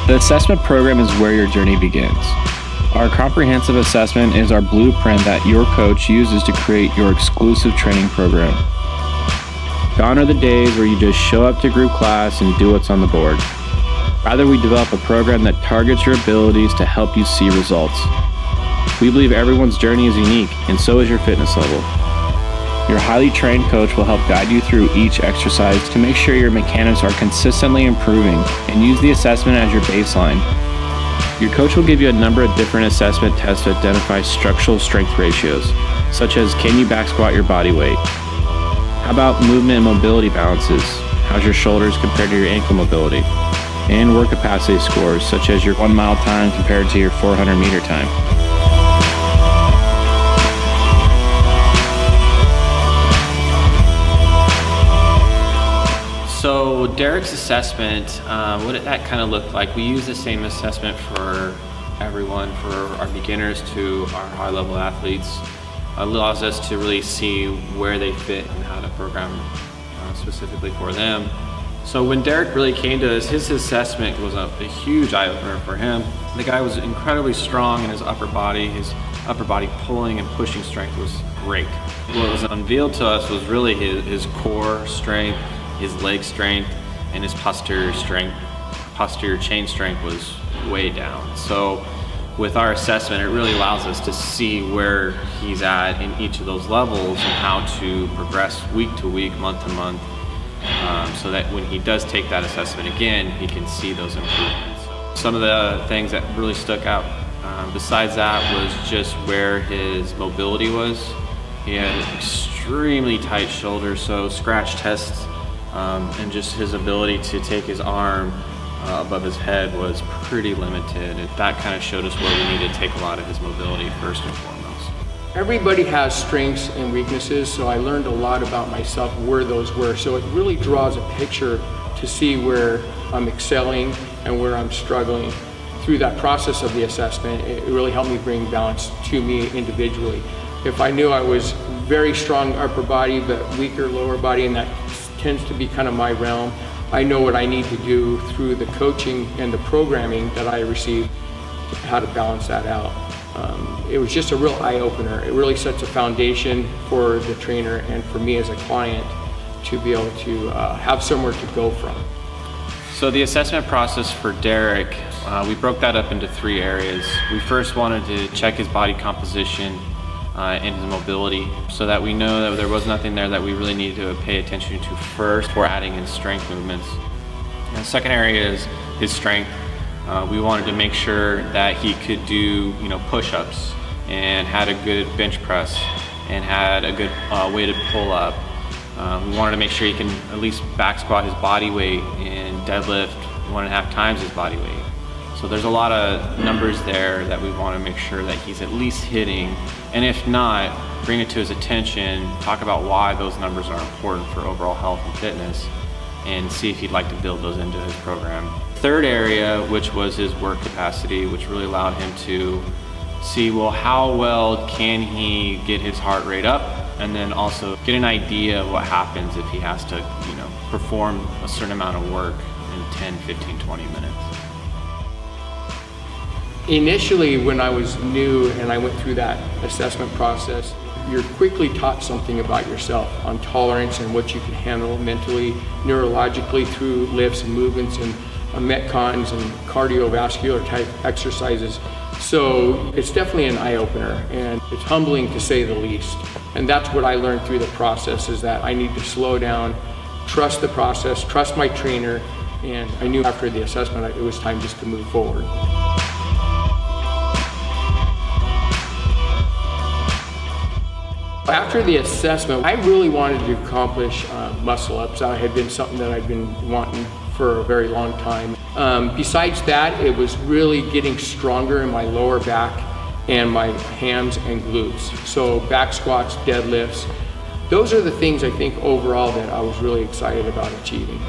The assessment program is where your journey begins. Our comprehensive assessment is our blueprint that your coach uses to create your exclusive training program. Gone are the days where you just show up to group class and do what's on the board. Rather, we develop a program that targets your abilities to help you see results. We believe everyone's journey is unique, and so is your fitness level. Your highly trained coach will help guide you through each exercise to make sure your mechanics are consistently improving and use the assessment as your baseline. Your coach will give you a number of different assessment tests to identify structural strength ratios, such as can you back squat your body weight? How about movement and mobility balances? How's your shoulders compared to your ankle mobility? And work capacity scores, such as your 1 mile time compared to your 400 meter time. So Derek's assessment, what did that kind of look like? We use the same assessment for everyone, for our beginners to our high-level athletes. It allows us to really see where they fit and how to program specifically for them. So when Derek really came to us, his assessment was a huge eye-opener for him. The guy was incredibly strong in his upper body. His upper body pulling and pushing strength was great. What was unveiled to us was really his core strength, his leg strength, and his posterior chain strength was way down. So with our assessment, it really allows us to see where he's at in each of those levels and how to progress week to week, month to month, so that when he does take that assessment again, he can see those improvements. Some of the things that really stuck out besides that was just where his mobility was. He had extremely tight shoulders, so scratch tests and just his ability to take his arm above his head was pretty limited. That kind of showed us where we needed to take a lot of his mobility first and foremost. Everybody has strengths and weaknesses, so I learned a lot about myself, where those were. So it really draws a picture to see where I'm excelling and where I'm struggling. Through that process of the assessment, it really helped me bring balance to me individually. If I knew I was very strong upper body but weaker lower body, and that tends to be kind of my realm, I know what I need to do through the coaching and the programming that I received, how to balance that out. It was just a real eye-opener. It really sets a foundation for the trainer and for me as a client to be able to have somewhere to go from. So the assessment process for Derek, we broke that up into 3 areas. We first wanted to check his body composition and his mobility, so that we know that there was nothing there that we really needed to pay attention to first before adding in strength movements. And the second area is his strength. We wanted to make sure that he could do, push-ups and had a good bench press and had a good weighted pull-up. We wanted to make sure he can at least back squat his body weight and deadlift 1.5 times his body weight. So there's a lot of numbers there that we want to make sure that he's at least hitting, and if not, bring it to his attention, talk about why those numbers are important for overall health and fitness, and see if he'd like to build those into his program. Third area, which was his work capacity, which really allowed him to see, well, how well can he get his heart rate up, and then also get an idea of what happens if he has to, perform a certain amount of work in 10, 15, 20 minutes. Initially, when I was new and I went through that assessment process, you're quickly taught something about yourself on tolerance and what you can handle mentally, neurologically through lifts and movements and metcons and cardiovascular type exercises. So it's definitely an eye-opener, and it's humbling to say the least. And that's what I learned through the process, is that I need to slow down, trust the process, trust my trainer, and I knew after the assessment it was time just to move forward. After the assessment, I really wanted to accomplish muscle ups. That had been something that I'd been wanting for a very long time. Besides that, it was really getting stronger in my lower back and my hams and glutes. So back squats, deadlifts, those are the things I think overall that I was really excited about achieving.